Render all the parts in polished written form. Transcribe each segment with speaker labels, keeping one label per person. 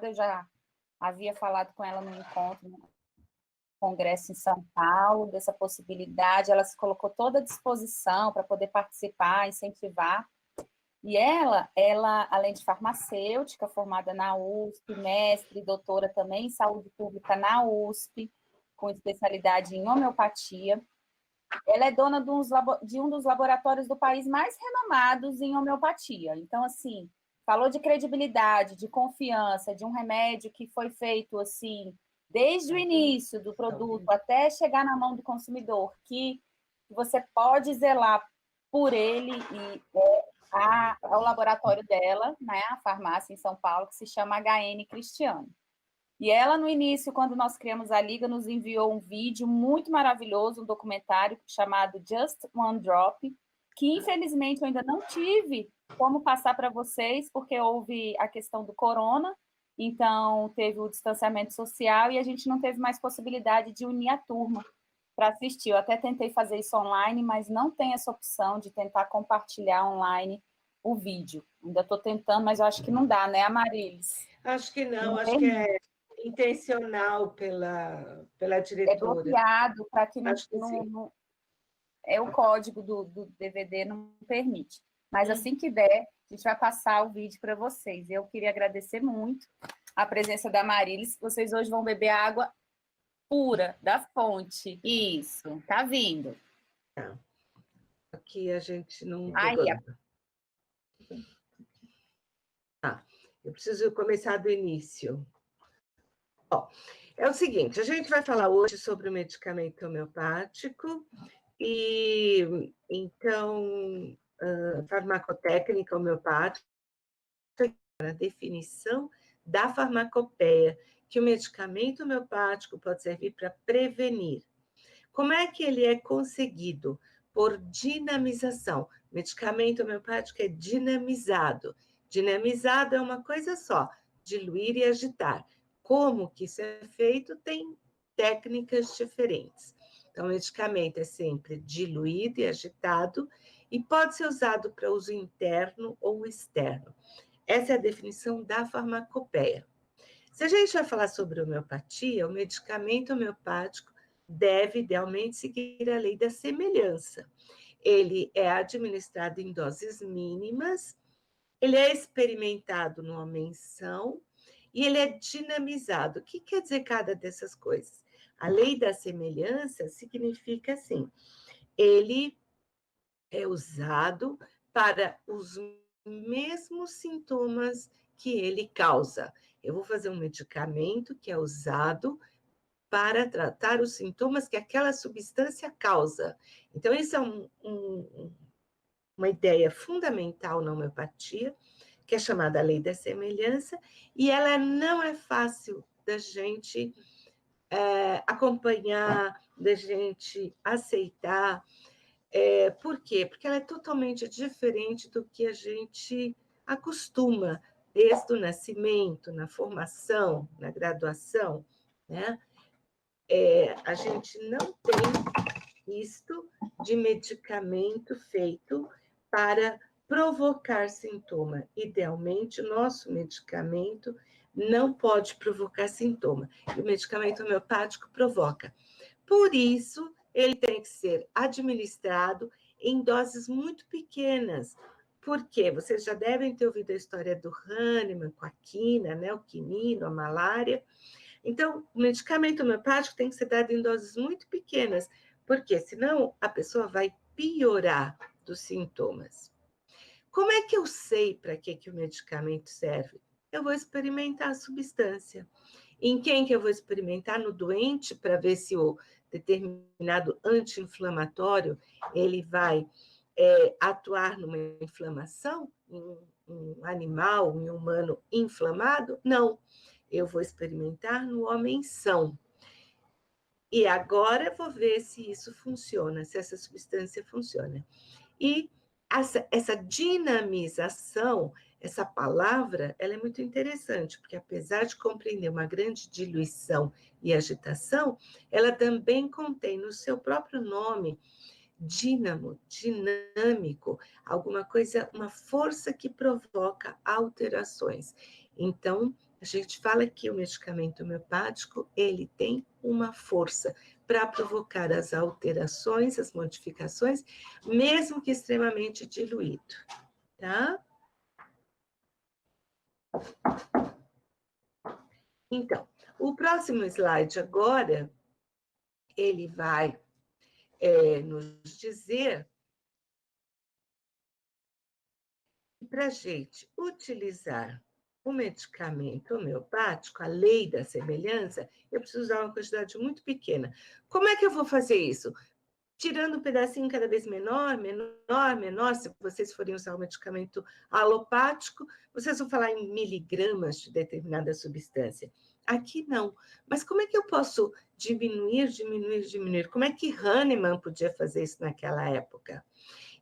Speaker 1: eu já havia falado com ela no encontro, no congresso em São Paulo, dessa possibilidade, ela se colocou toda à disposição para poder participar, incentivar. E ela, além de farmacêutica, formada na USP, mestre e doutora também em saúde pública na USP, com especialidade em homeopatia, ela é dona de um dos laboratórios do país mais renomados em homeopatia. Então, assim, falou de credibilidade, de confiança, de um remédio que foi feito, assim, desde o início do produto até chegar na mão do consumidor, que você pode zelar por ele, e é o laboratório dela, né, a farmácia em São Paulo, que se chama HN Cristiano. E ela, no início, quando nós criamos a Liga, nos enviou um vídeo muito maravilhoso, um documentário chamado Just One Drop, que, infelizmente, eu ainda não tive como passar para vocês, porque houve a questão do corona, então teve o distanciamento social e a gente não teve mais possibilidade de unir a turma para assistir. Eu até tentei fazer isso online, mas não tem essa opção de tentar compartilhar online o vídeo. Ainda estou tentando, mas eu acho que não dá, né, Amarilis?
Speaker 2: Acho que não, acho que é intencional pela diretora.
Speaker 1: É bloqueado para que
Speaker 2: Acho que
Speaker 1: não é o código do DVD não permite. Mas assim que der, a gente vai passar o vídeo para vocês. Eu queria agradecer muito a presença da Marilis. Vocês hoje vão beber água pura, da fonte. Isso, tá vindo.
Speaker 2: Aqui a gente não...
Speaker 1: Aí,
Speaker 2: eu preciso começar do início. Bom, é o seguinte, a gente vai falar hoje sobre o medicamento homeopático e, então, farmacotécnica homeopática, a definição da farmacopeia, que o medicamento homeopático pode servir para prevenir. Como é que ele é conseguido? Por dinamização. O medicamento homeopático é dinamizado. Dinamizado é uma coisa só, diluir e agitar. Como que isso é feito? Tem técnicas diferentes. Então, o medicamento é sempre diluído e agitado e pode ser usado para uso interno ou externo. Essa é a definição da farmacopeia. Se a gente vai falar sobre homeopatia, o medicamento homeopático deve, idealmente, seguir a lei da semelhança. Ele é administrado em doses mínimas, ele é experimentado numa menção e ele é dinamizado. O que quer dizer cada dessas coisas? A lei da semelhança significa assim, ele é usado para os mesmos sintomas que ele causa. Eu vou fazer um medicamento que é usado para tratar os sintomas que aquela substância causa. Então, isso é uma ideia fundamental na homeopatia, que é chamada lei da semelhança, e ela não é fácil da gente acompanhar, da gente aceitar. Por quê? Porque ela é totalmente diferente do que a gente acostuma, desde o nascimento, na formação, na graduação, né? A gente não tem isto de medicamento feito para provocar sintoma. Idealmente, o nosso medicamento não pode provocar sintoma. E o medicamento homeopático provoca. Por isso, ele tem que ser administrado em doses muito pequenas. Por quê? Vocês já devem ter ouvido a história do Hahnemann com a quina, né? O quinino, a malária. Então, o medicamento homeopático tem que ser dado em doses muito pequenas, porque senão a pessoa vai piorar dos sintomas. Como é que eu sei para que o medicamento serve? Eu vou experimentar a substância. Em quem que eu vou experimentar? No doente, para ver se o determinado anti-inflamatório ele vai atuar numa inflamação, em um animal, em um humano inflamado? Não. Eu vou experimentar no homem são. E agora eu vou ver se isso funciona, se essa substância funciona. E essa dinamização, essa palavra, ela é muito interessante, porque apesar de compreender uma grande diluição e agitação, ela também contém no seu próprio nome dínamo, dinâmico, alguma coisa, uma força que provoca alterações. Então, A gente fala que o medicamento homeopático, ele tem uma força para provocar as alterações, as modificações, mesmo que extremamente diluído, tá? Então, o próximo slide agora, ele vai nos dizer que para a gente utilizar o medicamento homeopático, a lei da semelhança, eu preciso usar uma quantidade muito pequena. Como é que eu vou fazer isso? Tirando um pedacinho cada vez menor, menor, menor, se vocês forem usar o medicamento alopático, vocês vão falar em miligramas de determinada substância. Aqui não. Mas como é que eu posso diminuir, diminuir, diminuir? Como é que Hahnemann podia fazer isso naquela época?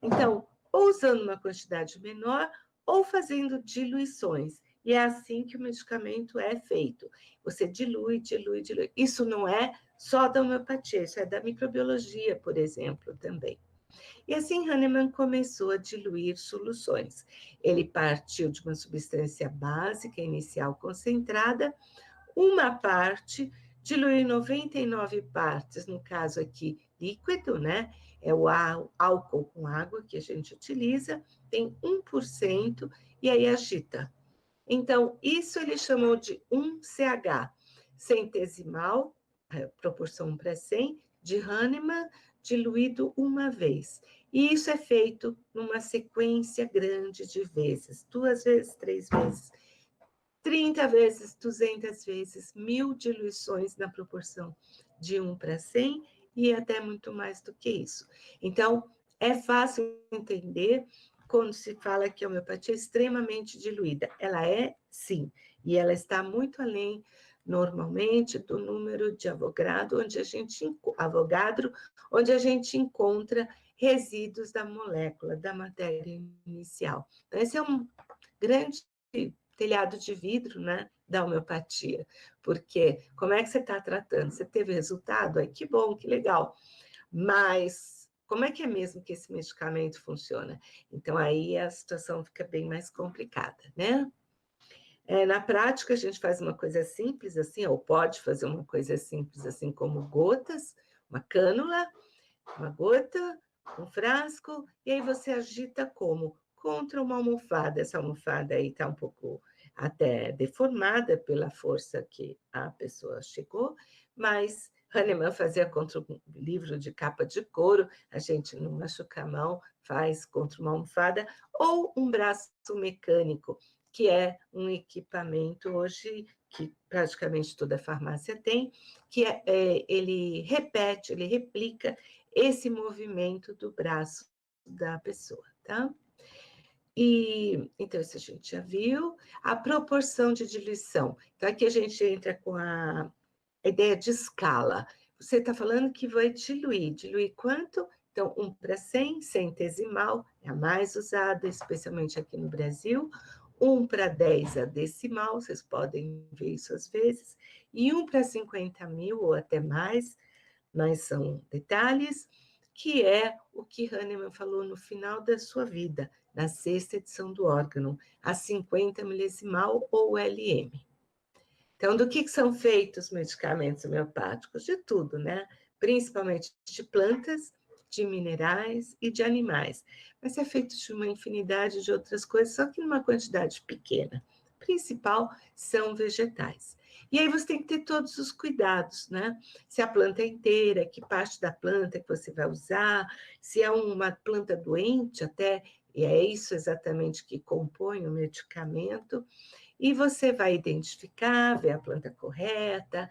Speaker 2: Então, ou usando uma quantidade menor, ou fazendo diluições. E é assim que o medicamento é feito. Você dilui, dilui, dilui. Isso não é só da homeopatia, isso é da microbiologia, por exemplo, também. E assim Hahnemann começou a diluir soluções. Ele partiu de uma substância básica, inicial concentrada, uma parte, diluiu em 99 partes, no caso aqui, líquido, né? É o álcool com água que a gente utiliza, tem 1%, e aí agita. Então, isso ele chamou de 1CH, centesimal, proporção 1:100, de Hahnemann, diluído uma vez. E isso é feito numa sequência grande de vezes, 2 vezes, 3 vezes, 30 vezes, 200 vezes, 1000 diluições na proporção de 1:100 e até muito mais do que isso. Então, é fácil entender quando se fala que a homeopatia é extremamente diluída. Ela é, sim, e ela está muito além, normalmente, do número de Avogadro, onde a gente encontra resíduos da molécula, da matéria inicial. Então, esse é um grande telhado de vidro, né, da homeopatia, porque como é que você está tratando? Você teve resultado? Aí, que bom, que legal, mas como é que é mesmo que esse medicamento funciona? Então, aí a situação fica bem mais complicada, né? Na prática, a gente faz uma coisa simples assim, ou pode fazer uma coisa simples assim, como gotas, uma cânula, uma gota, um frasco, e aí você agita como? Contra uma almofada. Essa almofada aí está um pouco até deformada pela força que a pessoa chegou, mas Hahnemann fazia contra um livro de capa de couro, a gente não machuca a mão, faz contra uma almofada, ou um braço mecânico, que é um equipamento hoje que praticamente toda farmácia tem, que ele repete, ele replica esse movimento do braço da pessoa, tá? E, então, isso a gente já viu. A proporção de diluição. Então, aqui a gente entra com a ideia de escala. Você está falando que vai diluir. Diluir quanto? Então, 1:100, centesimal, é a mais usada, especialmente aqui no Brasil. 1:10 a decimal, vocês podem ver isso às vezes. E 1:50.000 ou até mais, mas são detalhes, que é o que Hahnemann falou no final da sua vida, na 6ª edição do órgão, a 50 milesimal ou LM. Então, do que são feitos os medicamentos homeopáticos? De tudo, né? Principalmente de plantas, de minerais e de animais. Mas é feito de uma infinidade de outras coisas, só que numa quantidade pequena. O principal são vegetais. E aí você tem que ter todos os cuidados, né? Se a planta é inteira, que parte da planta que você vai usar, se é uma planta doente até, e é isso exatamente que compõe o medicamento, e você vai identificar, ver a planta correta,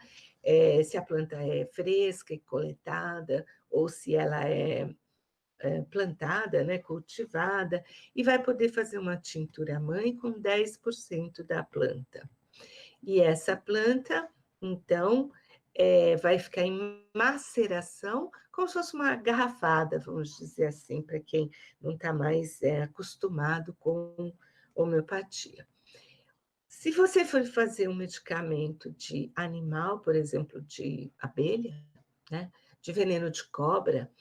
Speaker 2: se a planta é fresca e coletada, ou se ela é plantada, né, cultivada, e vai poder fazer uma tintura-mãe com 10% da planta. E essa planta, então, vai ficar em maceração, como se fosse uma garrafada, vamos dizer assim, para quem não está mais acostumado com homeopatia. Se você for fazer um medicamento de animal, por exemplo, de abelha, né, de veneno de cobra,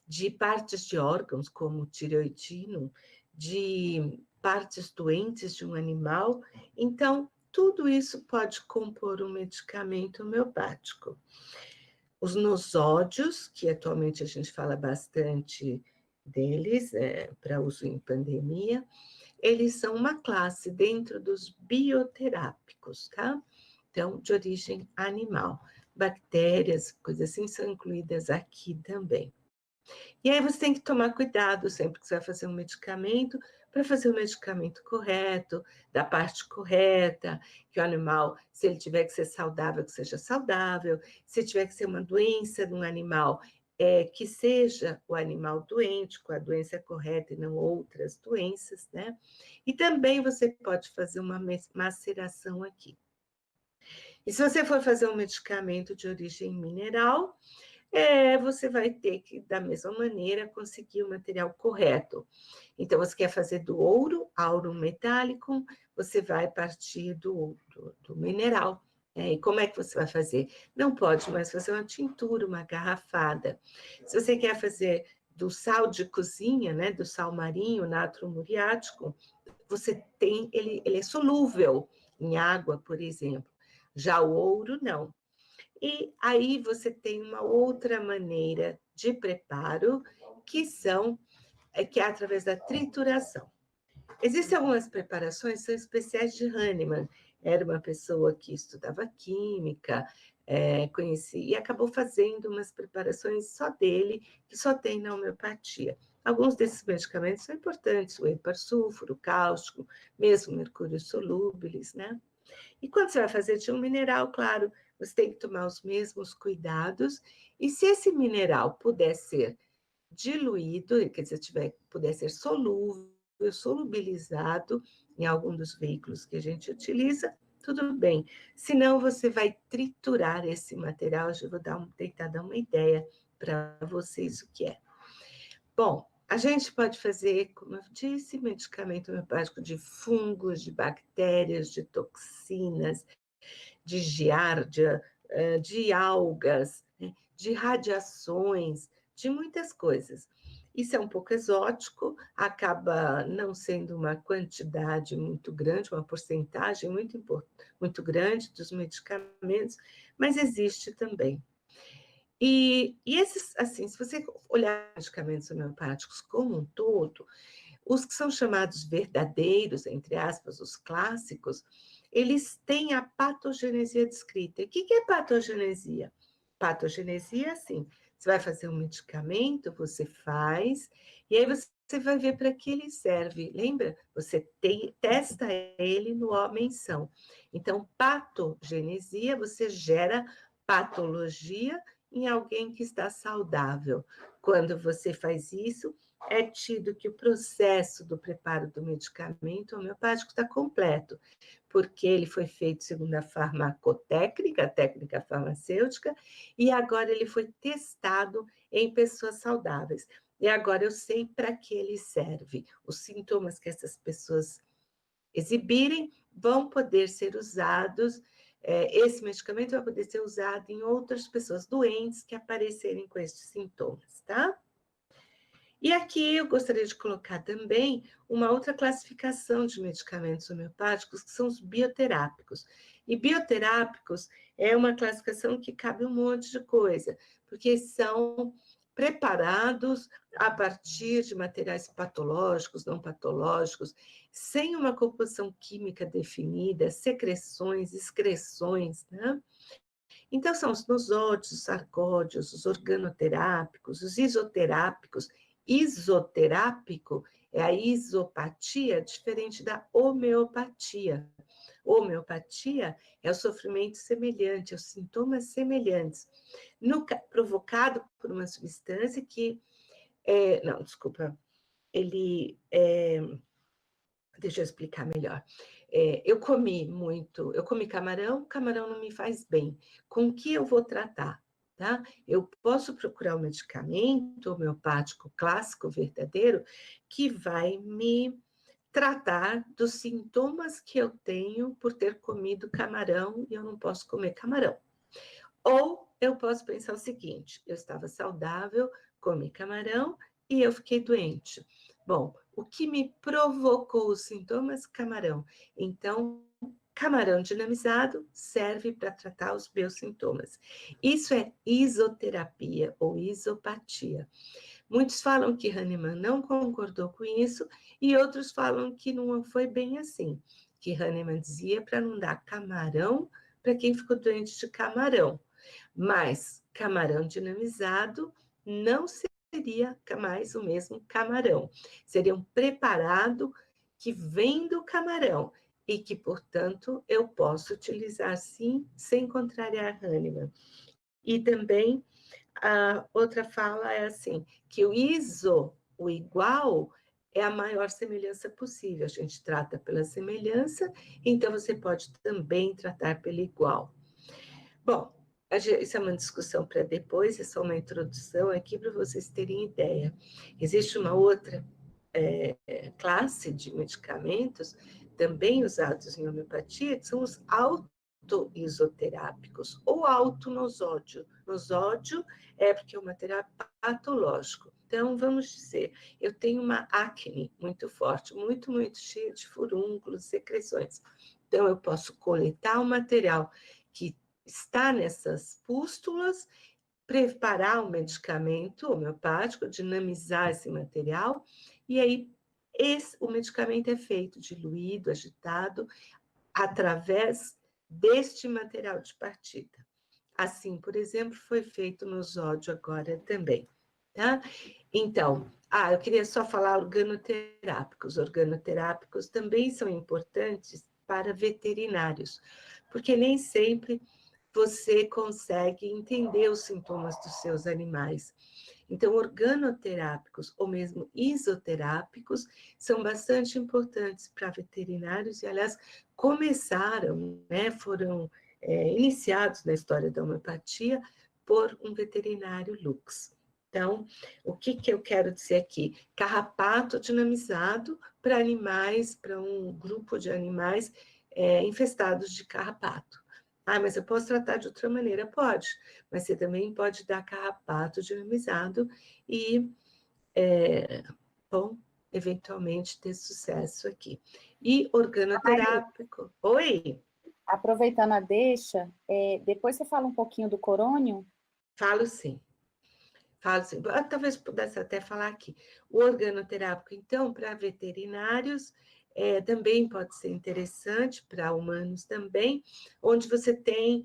Speaker 2: de partes de órgãos, como tireoidino, de partes doentes de um animal, então tudo isso pode compor um medicamento homeopático. Os nosódios, que atualmente a gente fala bastante deles, para uso em pandemia, eles são uma classe dentro dos bioterápicos, tá? Então, de origem animal. Bactérias, coisas assim, são incluídas aqui também. E aí você tem que tomar cuidado sempre que você vai fazer um medicamento, para fazer o medicamento correto, da parte correta, que o animal, se ele tiver que ser saudável, que seja saudável, se tiver que ser uma doença de um animal, que seja o animal doente, com a doença correta e não outras doenças, né? E também você pode fazer uma maceração aqui. E se você for fazer um medicamento de origem mineral, você vai ter que, da mesma maneira, conseguir o material correto. Então, você quer fazer do ouro, auro metálico, você vai partir do mineral. E como é que você vai fazer? Não pode mais fazer uma tintura, uma garrafada. Se você quer fazer do sal de cozinha, né, do sal marinho, natro muriático, você tem, ele é solúvel em água, por exemplo. Já o ouro, não. E aí você tem uma outra maneira de preparo, que é através da trituração. Existem algumas preparações, são especiais de Hahnemann. Era uma pessoa que estudava química, conhecia, e acabou fazendo umas preparações só dele, que só tem na homeopatia. Alguns desses medicamentos são importantes, o hipersulfuro, o cáustico, mesmo mercúrio solúbilis, né? E quando você vai fazer de um mineral, claro, você tem que tomar os mesmos cuidados, e se esse mineral puder ser diluído, quer dizer, puder ser solúvel, solubilizado em algum dos veículos que a gente utiliza, tudo bem. Senão, você vai triturar esse material. Eu vou tentar dar uma ideia para vocês o que é. Bom, a gente pode fazer, como eu disse, medicamento homeopático de fungos, de bactérias, de toxinas, de giardia, de algas, né, de radiações, de muitas coisas. Isso é um pouco exótico, acaba não sendo uma quantidade muito grande, uma porcentagem muito grande dos medicamentos, mas existe também. E esses, assim, se você olhar medicamentos homeopáticos como um todo, os que são chamados verdadeiros, entre aspas, os clássicos, eles têm a patogenesia descrita. E o que é patogenesia? Patogenesia, assim, você vai fazer um medicamento, você faz, e aí você vai ver para que ele serve. Lembra? Você testa ele no homem são. Então, patogenesia, você gera patologia em alguém que está saudável. Quando você faz isso, é tido que o processo do preparo do medicamento homeopático está completo, porque ele foi feito segundo a farmacotécnica, a técnica farmacêutica, e agora ele foi testado em pessoas saudáveis. E agora eu sei para que ele serve. Os sintomas que essas pessoas exibirem vão poder ser usados, esse medicamento vai poder ser usado em outras pessoas doentes que aparecerem com esses sintomas, tá? E aqui eu gostaria de colocar também uma outra classificação de medicamentos homeopáticos, que são os bioterápicos. E bioterápicos é uma classificação que cabe um monte de coisa, porque são preparados a partir de materiais patológicos, não patológicos, sem uma composição química definida, secreções, excreções, né? Então, são os nosódios, os argódios, os organoterápicos, os isoterápicos. Isoterápico é a isopatia, diferente da homeopatia. Homeopatia é o sofrimento semelhante, os sintomas semelhantes, provocado por uma substância que... não, desculpa, deixa eu explicar melhor. Eu comi camarão, camarão não me faz bem. Com que eu vou tratar? Tá? Eu posso procurar um medicamento homeopático clássico, verdadeiro, que vai me tratar dos sintomas que eu tenho por ter comido camarão e eu não posso comer camarão. Ou eu posso pensar o seguinte: eu estava saudável, comi camarão e eu fiquei doente. Bom, o que me provocou os sintomas? Camarão. Então, camarão dinamizado serve para tratar os meus sintomas. Isso é isoterapia ou isopatia. Muitos falam que Hahnemann não concordou com isso e outros falam que não foi bem assim, que Hahnemann dizia para não dar camarão para quem ficou doente de camarão, mas camarão dinamizado não seria mais o mesmo camarão, seria um preparado que vem do camarão e que, portanto, eu posso utilizar sim, sem contrariar Hahnemann. E também a outra fala é assim, que o iso, o igual, é a maior semelhança possível. A gente trata pela semelhança, então você pode também tratar pelo igual. Bom, isso é uma discussão para depois, é só uma introdução aqui para vocês terem ideia. Existe uma outra classe de medicamentos também usados em homeopatia, que são os autoisoterápicos ou autonosódio. Nosódio é porque é um material patológico. Então, vamos dizer, eu tenho uma acne muito forte, muito cheia de furúnculos, secreções. Então, eu posso coletar o material que está nessas pústulas, preparar um medicamento homeopático, dinamizar esse material, e aí o medicamento é feito diluído, agitado, através deste material de partida. Assim, por exemplo, foi feito no Zódio agora também, tá? Então, eu queria só falar organoterápicos. Organoterápicos também são importantes para veterinários, porque nem sempre você consegue entender os sintomas dos seus animais. Então, organoterápicos ou mesmo isoterápicos são bastante importantes para veterinários e, aliás, começaram, né, foram iniciados na história da homeopatia por um veterinário Lux. Então, o que eu quero dizer aqui? Carrapato dinamizado para animais, para um grupo de animais infestados de carrapato. Mas eu posso tratar de outra maneira? Pode, mas você também pode dar carrapato dinamizado e, bom, eventualmente ter sucesso aqui. E organoterápico. Oi?
Speaker 1: Aproveitando a deixa, depois você fala um pouquinho do corônio?
Speaker 2: Falo sim. Talvez pudesse até falar aqui. O organoterápico, então, para veterinários, também pode ser interessante, para humanos também, onde você tem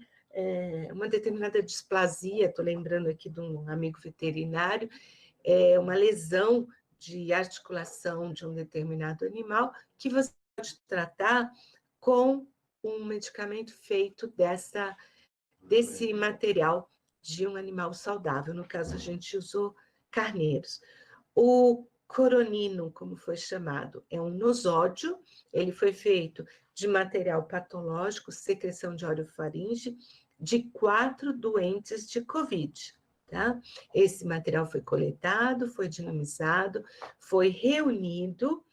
Speaker 2: uma determinada displasia, estou lembrando aqui de um amigo veterinário, uma lesão de articulação de um determinado animal, que você pode tratar com um medicamento feito desse material de um animal saudável. No caso, a gente usou carneiros. O coronino, como foi chamado, é um nosódio, ele foi feito de material patológico, secreção de orofaringe, de 4 doentes de Covid. Tá? Esse material foi coletado, foi dinamizado, foi reunido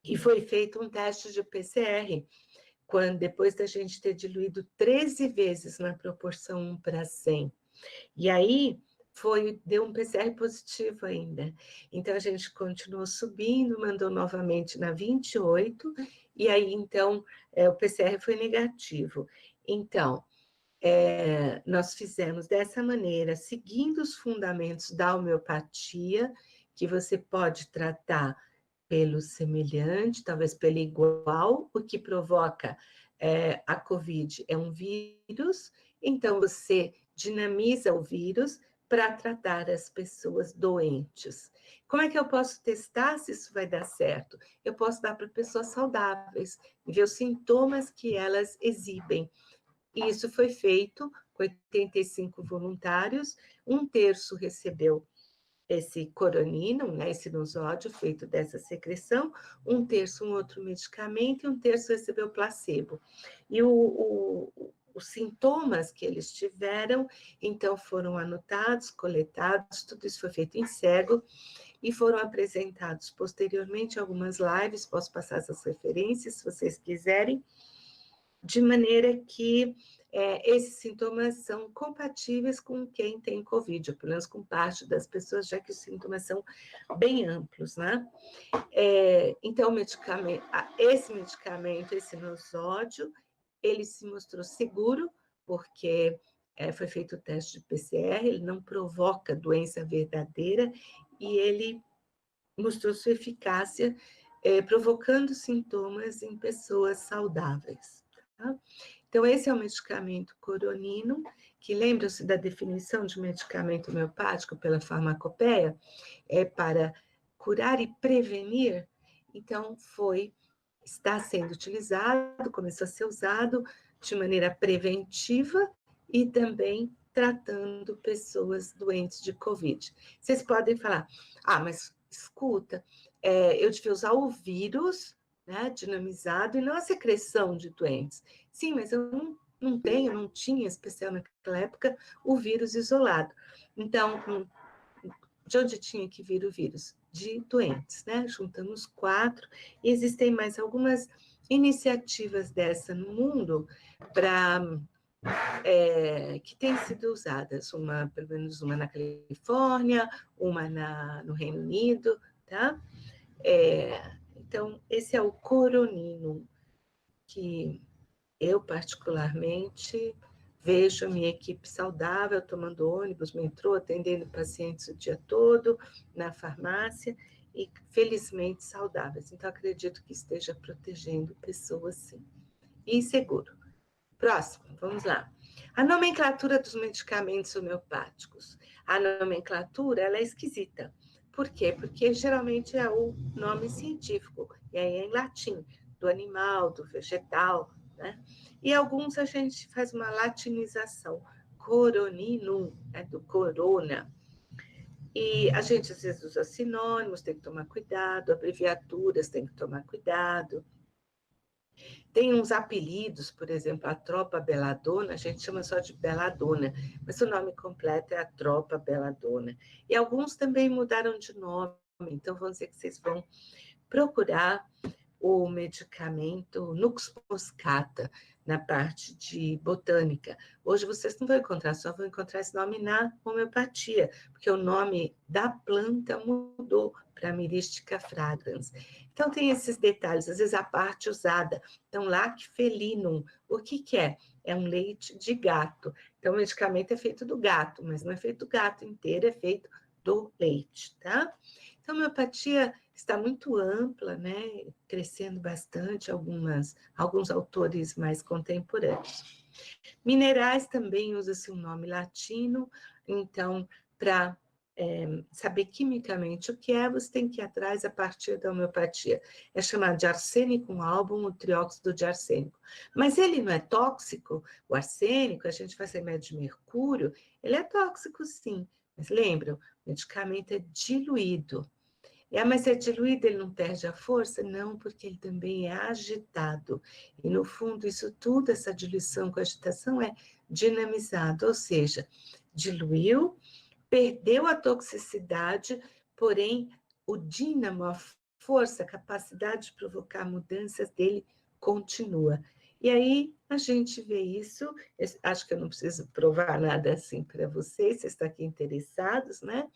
Speaker 2: e foi feito um teste de PCR, depois da gente ter diluído 13 vezes na proporção 1:100. E aí, deu um PCR positivo ainda. Então, a gente continuou subindo, mandou novamente na 28, e aí, então, o PCR foi negativo. Então, nós fizemos dessa maneira, seguindo os fundamentos da homeopatia, que você pode tratar pelo semelhante, talvez pelo igual, o que provoca a COVID é um vírus, então você dinamiza o vírus para tratar as pessoas doentes. Como é que eu posso testar se isso vai dar certo? Eu posso dar para pessoas saudáveis, ver os sintomas que elas exibem. E isso foi feito com 85 voluntários, 1/3 recebeu esse coronino, né, esse nosódio feito dessa secreção, 1/3 um outro medicamento e 1/3 recebeu placebo. E os sintomas que eles tiveram, então, foram anotados, coletados, tudo isso foi feito em cego, e foram apresentados posteriormente algumas lives, posso passar essas referências, se vocês quiserem, de maneira que esses sintomas são compatíveis com quem tem Covid, ou pelo menos com parte das pessoas, já que os sintomas são bem amplos, né? Então, esse medicamento, esse nosódio, ele se mostrou seguro, porque foi feito o teste de PCR, ele não provoca doença verdadeira, e ele mostrou sua eficácia, provocando sintomas em pessoas saudáveis. Tá? Então, esse é o medicamento coronino, que lembra-se da definição de medicamento homeopático pela farmacopeia, é para curar e prevenir. Então, está sendo utilizado, começou a ser usado de maneira preventiva e também tratando pessoas doentes de Covid. Vocês podem falar, mas escuta, eu devia usar o vírus, né, dinamizado, e não a secreção de doentes. Sim, mas eu não tinha, especial naquela época, o vírus isolado. Então, de onde tinha que vir o vírus? De doentes, né? Juntamos 4, e existem mais algumas iniciativas dessa no mundo que têm sido usadas, pelo menos uma na Califórnia, uma no Reino Unido, tá? Então, esse é o coronino, que eu, particularmente, vejo a minha equipe saudável, tomando ônibus, metrô, atendendo pacientes o dia todo, na farmácia, e felizmente saudáveis. Então, acredito que esteja protegendo pessoas, sim. E seguro. Próximo, vamos lá. A nomenclatura dos medicamentos homeopáticos. A nomenclatura, ela é esquisita. Por quê? Porque geralmente é o nome científico, e aí é em latim, do animal, do vegetal, né? E alguns a gente faz uma latinização. Coronino, do corona. E a gente às vezes usa sinônimos, tem que tomar cuidado, abreviaturas, tem que tomar cuidado. Tem uns apelidos, por exemplo, a tropa beladona, a gente chama só de beladona, mas o nome completo é a tropa beladona. E alguns também mudaram de nome, então vamos dizer que vocês vão procurar o medicamento Nux moscata na parte de botânica. Hoje vocês não vão encontrar, só vão encontrar esse nome na homeopatia, porque o nome da planta mudou para Myristica fragrans. Então tem esses detalhes, às vezes a parte usada. Então, lac felinum, o que é? É um leite de gato. Então, o medicamento é feito do gato, mas não é feito do gato inteiro, é feito do leite, tá? Então, a homeopatia está muito ampla, né? Crescendo bastante, alguns autores mais contemporâneos. Minerais também usa-se um nome latino, então, para saber quimicamente o que é, você tem que ir atrás a partir da homeopatia. É chamado de arsênico álbum, o trióxido de arsênico. Mas ele não é tóxico, o arsênico, a gente faz remédio de mercúrio, ele é tóxico sim, mas lembram, o medicamento é diluído. Mas é diluído, ele não perde a força? Não, porque ele também é agitado. E, no fundo, isso tudo, essa diluição com agitação é dinamizado, ou seja, diluiu, perdeu a toxicidade, porém, o dínamo, a força, a capacidade de provocar mudanças dele continua. E aí, a gente vê isso, acho que eu não preciso provar nada assim para vocês estão aqui interessados, né?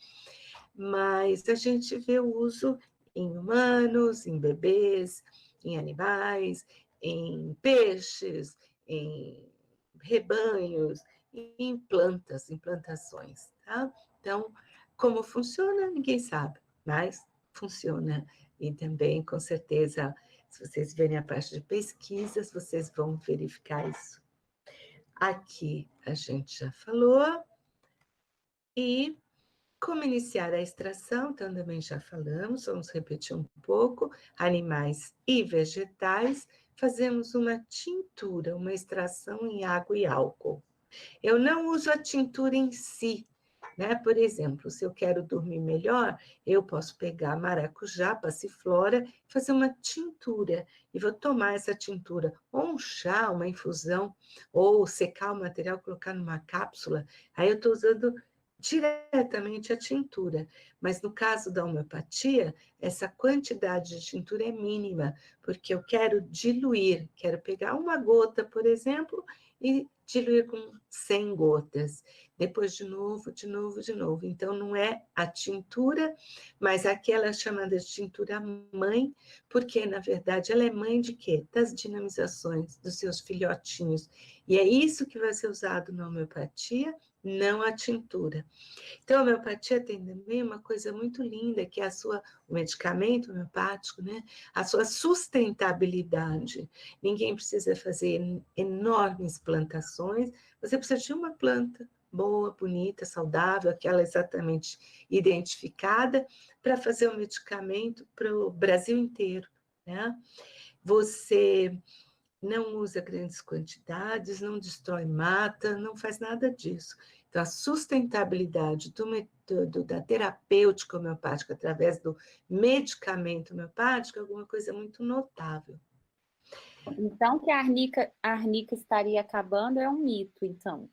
Speaker 2: Mas a gente vê o uso em humanos, em bebês, em animais, em peixes, em rebanhos, em plantas, em plantações, tá? Então, como funciona, ninguém sabe, mas funciona. E também, com certeza, se vocês verem a parte de pesquisas, vocês vão verificar isso. Aqui a gente já falou. E como iniciar a extração, então também já falamos, vamos repetir um pouco, animais e vegetais, fazemos uma tintura, uma extração em água e álcool. Eu não uso a tintura em si, né? Por exemplo, se eu quero dormir melhor, eu posso pegar maracujá, passiflora, fazer uma tintura, e vou tomar essa tintura, ou um chá, uma infusão, ou secar o material, colocar numa cápsula, aí eu estou usando diretamente a tintura, mas no caso da homeopatia, essa quantidade de tintura é mínima, porque eu quero diluir, quero pegar uma gota, por exemplo, e diluir com 100 gotas, depois de novo, de novo, de novo. Então, não é a tintura, mas aquela chamada de tintura mãe, porque, na verdade, ela é mãe de quê? Das dinamizações dos seus filhotinhos. E é isso que vai ser usado na homeopatia, não a tintura. Então, a homeopatia tem também uma coisa muito linda, que é o medicamento homeopático, né? A sua sustentabilidade. Ninguém precisa fazer enormes plantações, você precisa de uma planta boa, bonita, saudável, aquela exatamente identificada, para fazer o medicamento para o Brasil inteiro, né? Você não usa grandes quantidades, não destrói mata, não faz nada disso. Então, a sustentabilidade do método da terapêutica homeopática através do medicamento homeopático é alguma coisa muito notável.
Speaker 1: Então, que a arnica estaria acabando é um mito, então.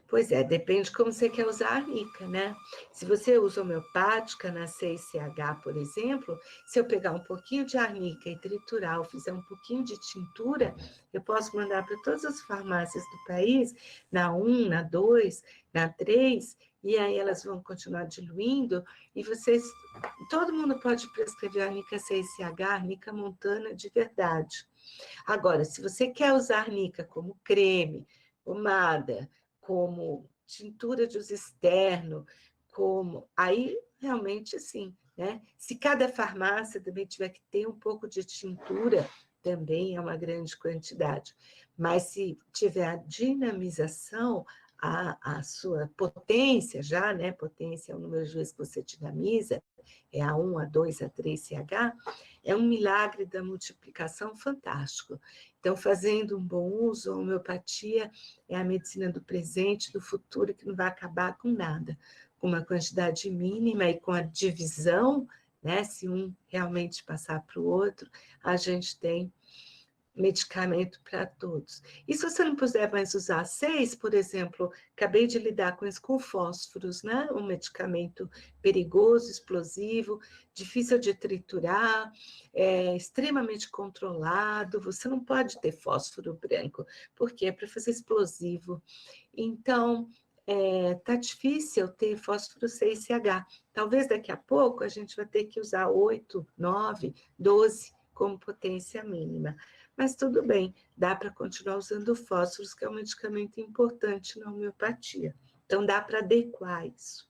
Speaker 2: Pois é, depende como você quer usar a arnica, né? Se você usa homeopática na 6CH, por exemplo, se eu pegar um pouquinho de arnica e triturar, ou fizer um pouquinho de tintura, eu posso mandar para todas as farmácias do país, na 1, na 2, na 3, e aí elas vão continuar diluindo, e vocês, todo mundo pode prescrever arnica 6CH, arnica montana de verdade. Agora, se você quer usar arnica como creme, pomada, como tintura de uso externo, como... Aí, realmente, sim, né? Se cada farmácia também tiver que ter um pouco de tintura, também é uma grande quantidade. Mas se tiver a dinamização, a sua potência já, né? Potência é o número de vezes que você dinamiza, é a 1, a 2, a 3 CH, é um milagre da multiplicação fantástico. Então, fazendo um bom uso, a homeopatia é a medicina do presente, do futuro, que não vai acabar com nada. Com uma quantidade mínima e com a divisão, né, se um realmente passar para o outro, a gente tem medicamento para todos. E se você não puder mais usar 6, por exemplo, acabei de lidar com isso com fósforos, né? Um medicamento perigoso, explosivo, difícil de triturar, extremamente controlado, você não pode ter fósforo branco, porque é para fazer explosivo. Então, tá difícil ter fósforo 6CH. Talvez daqui a pouco a gente vai ter que usar 8, 9, 12 como potência mínima. Mas tudo bem, dá para continuar usando fósforos, que é um medicamento importante na homeopatia. Então, dá para adequar isso.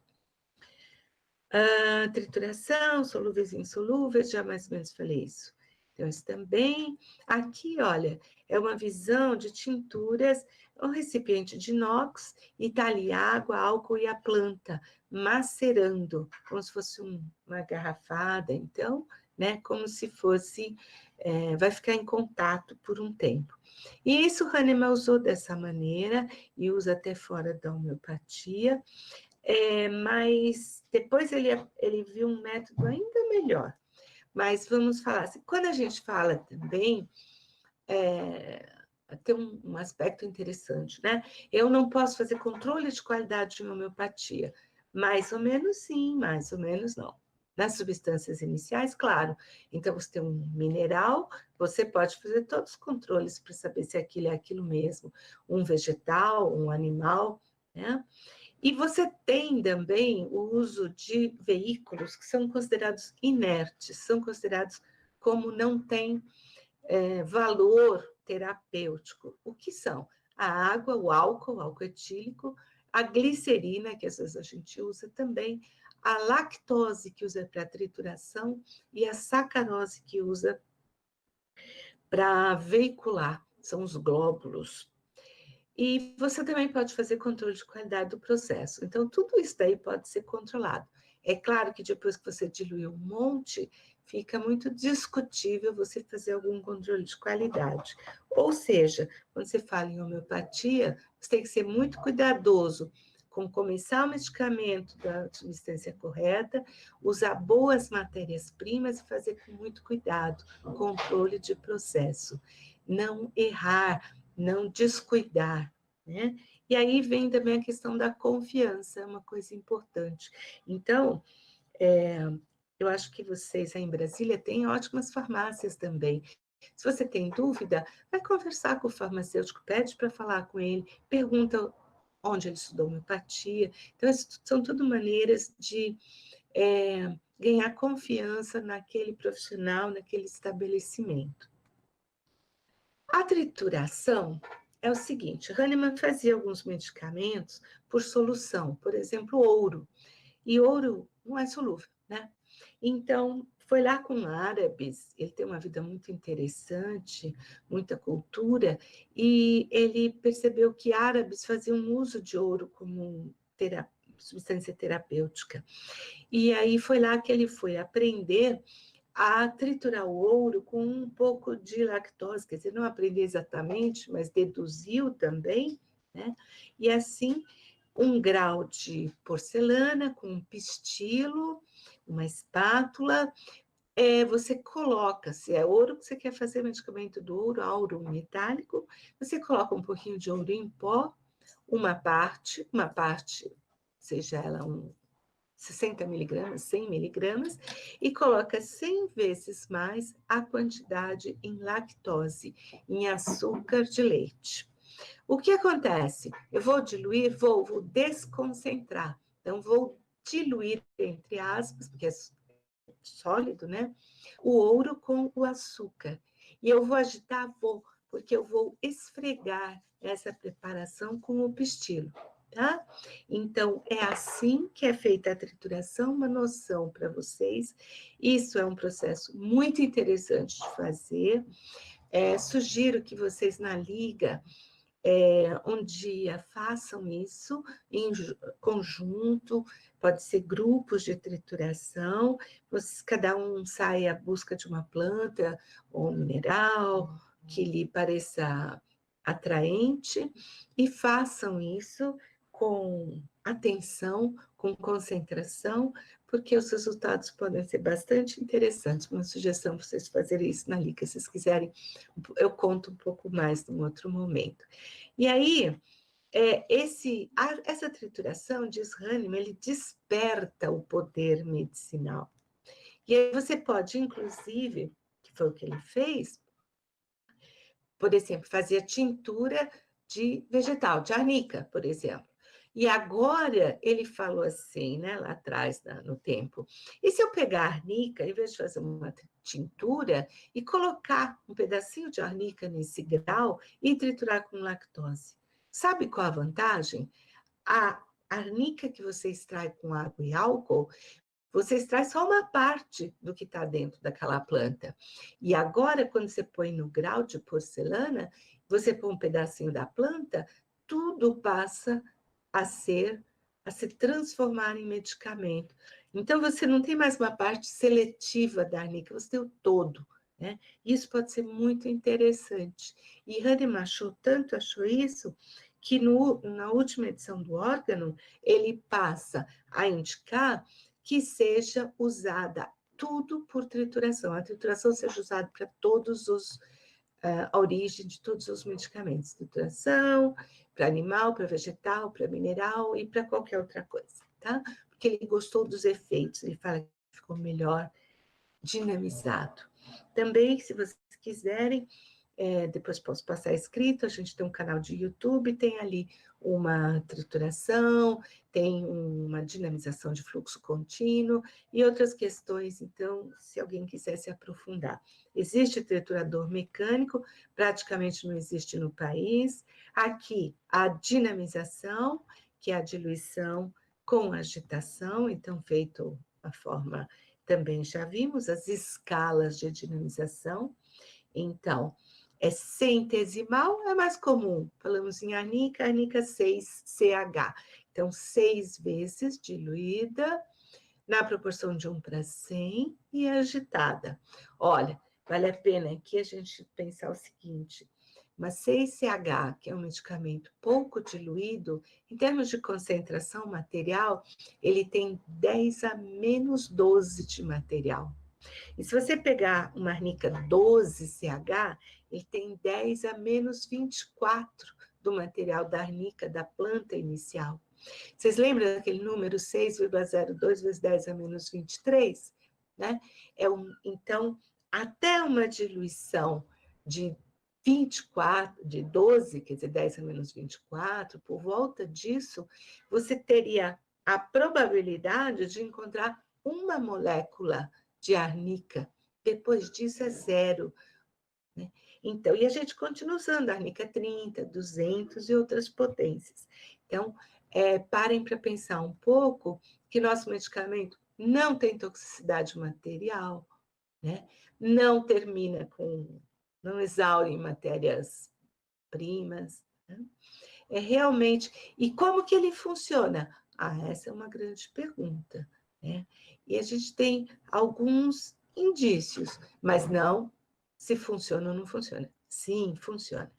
Speaker 2: Trituração, solúveis e insolúveis, já mais ou menos falei isso. Então, isso também. Aqui, olha, é uma visão de tinturas, um recipiente de inox, e está ali água, álcool e a planta, macerando, como se fosse uma garrafada, então, né, como se fosse, vai ficar em contato por um tempo. E isso o Hahnemann usou dessa maneira, e usa até fora da homeopatia, mas depois ele viu um método ainda melhor. Mas vamos falar assim, quando a gente fala também, tem um aspecto interessante, né? Eu não posso fazer controle de qualidade de homeopatia. Mais ou menos sim, mais ou menos não. Nas substâncias iniciais, claro. Então, você tem um mineral, você pode fazer todos os controles para saber se aquilo é aquilo mesmo. Um vegetal, um animal, né? E você tem também o uso de veículos que são considerados inertes, são considerados como não tem valor terapêutico. O que são? A água, o álcool etílico, a glicerina, que às vezes a gente usa também, a lactose, que usa para trituração, e a sacarose, que usa para veicular, são os glóbulos. E você também pode fazer controle de qualidade do processo. Então, tudo isso daí pode ser controlado. É claro que depois que você diluir um monte, fica muito discutível você fazer algum controle de qualidade. Ou seja, quando você fala em homeopatia, você tem que ser muito cuidadoso com começar o medicamento da substância correta, usar boas matérias-primas e fazer com muito cuidado, controle de processo. Não errar, não descuidar, né? E aí vem também a questão da confiança, é uma coisa importante. Então, eu acho que vocês aí em Brasília têm ótimas farmácias também. Se você tem dúvida, vai conversar com o farmacêutico, pede para falar com ele, pergunta onde ele estudou homeopatia. Então, são tudo maneiras de ganhar confiança naquele profissional, naquele estabelecimento. A trituração é o seguinte, Hahnemann fazia alguns medicamentos por solução, por exemplo, ouro. E ouro não é solúvel, né? Então, foi lá com árabes, ele tem uma vida muito interessante, muita cultura, e ele percebeu que árabes faziam uso de ouro como substância terapêutica. E aí foi lá que ele foi aprender a triturar o ouro com um pouco de lactose, quer dizer, não aprendeu exatamente, mas deduziu também, né? E assim, 1 grau de porcelana com um pistilo, uma espátula, você coloca, se é ouro que você quer fazer medicamento do ouro metálico, você coloca um pouquinho de ouro em pó, uma parte, seja ela 60 miligramas, 100 miligramas, e coloca 100 vezes mais a quantidade em lactose, em açúcar de leite. O que acontece? Eu vou diluir, vou desconcentrar. Então, vou diluir, entre aspas, porque é sólido, né? O ouro com o açúcar. E eu vou agitar, porque eu vou esfregar essa preparação com o pistilo, tá? Então, é assim que é feita a trituração, uma noção para vocês. Isso é um processo muito interessante de fazer. Sugiro que vocês na Liga um dia façam isso em conjunto, pode ser grupos de trituração, cada um sai à busca de uma planta ou um mineral que lhe pareça atraente e façam isso com atenção, com concentração, porque os resultados podem ser bastante interessantes. Uma sugestão para vocês fazerem isso na Liga, se vocês quiserem, eu conto um pouco mais num outro momento. E aí, essa trituração, diz Hahnemann, ele desperta o poder medicinal. E aí você pode, inclusive, que foi o que ele fez, por exemplo, fazer tintura de vegetal, de arnica, por exemplo. E agora ele falou assim, né, lá atrás, no tempo, e se eu pegar a arnica, em vez de fazer uma tintura, e colocar um pedacinho de arnica nesse grau e triturar com lactose? Sabe qual a vantagem? A arnica que você extrai com água e álcool, você extrai só uma parte do que está dentro daquela planta. E agora, quando você põe no grau de porcelana, você põe um pedacinho da planta, tudo passa a se transformar em medicamento. Então, você não tem mais uma parte seletiva da arnica, você tem o todo, né? Isso pode ser muito interessante. E Hahnemann achou isso, que na última edição do órgão, ele passa a indicar que seja usada tudo por trituração. A trituração seja usada para a origem de todos os medicamentos. Trituração, para animal, para vegetal, para mineral e para qualquer outra coisa, tá? Porque ele gostou dos efeitos, ele fala que ficou melhor dinamizado. Também, se vocês quiserem, depois posso passar escrito, a gente tem um canal de YouTube, tem ali uma trituração, tem uma dinamização de fluxo contínuo e outras questões, então, se alguém quiser se aprofundar. Existe triturador mecânico, praticamente não existe no país. Aqui, a dinamização, que é a diluição com agitação, então, feito a forma, também já vimos, as escalas de dinamização. Então, centesimal é mais comum. Falamos em arnica 6CH. Então, 6 vezes diluída, na proporção de 1:100 e agitada. Olha, vale a pena aqui a gente pensar o seguinte, mas 6CH, que é um medicamento pouco diluído, em termos de concentração material, ele tem 10 a menos 12 de material. E se você pegar uma arnica 12CH, ele tem 10 a menos 24 do material da arnica da planta inicial. Vocês lembram daquele número 6,02 vezes 10 a menos 23? Né? Então, até uma diluição de 24, de 12, quer dizer, 10 a menos 24, por volta disso, você teria a probabilidade de encontrar uma molécula de arnica. Depois disso é zero, né? Então, e a gente continua usando arnica 30, 200 e outras potências. Então, parem para pensar um pouco que nosso medicamento não tem toxicidade material, né? Não termina com, não exaure matérias-primas, né? É realmente. E como que ele funciona? Essa é uma grande pergunta, né? E a gente tem alguns indícios, mas não se funciona ou não funciona. Sim, funciona.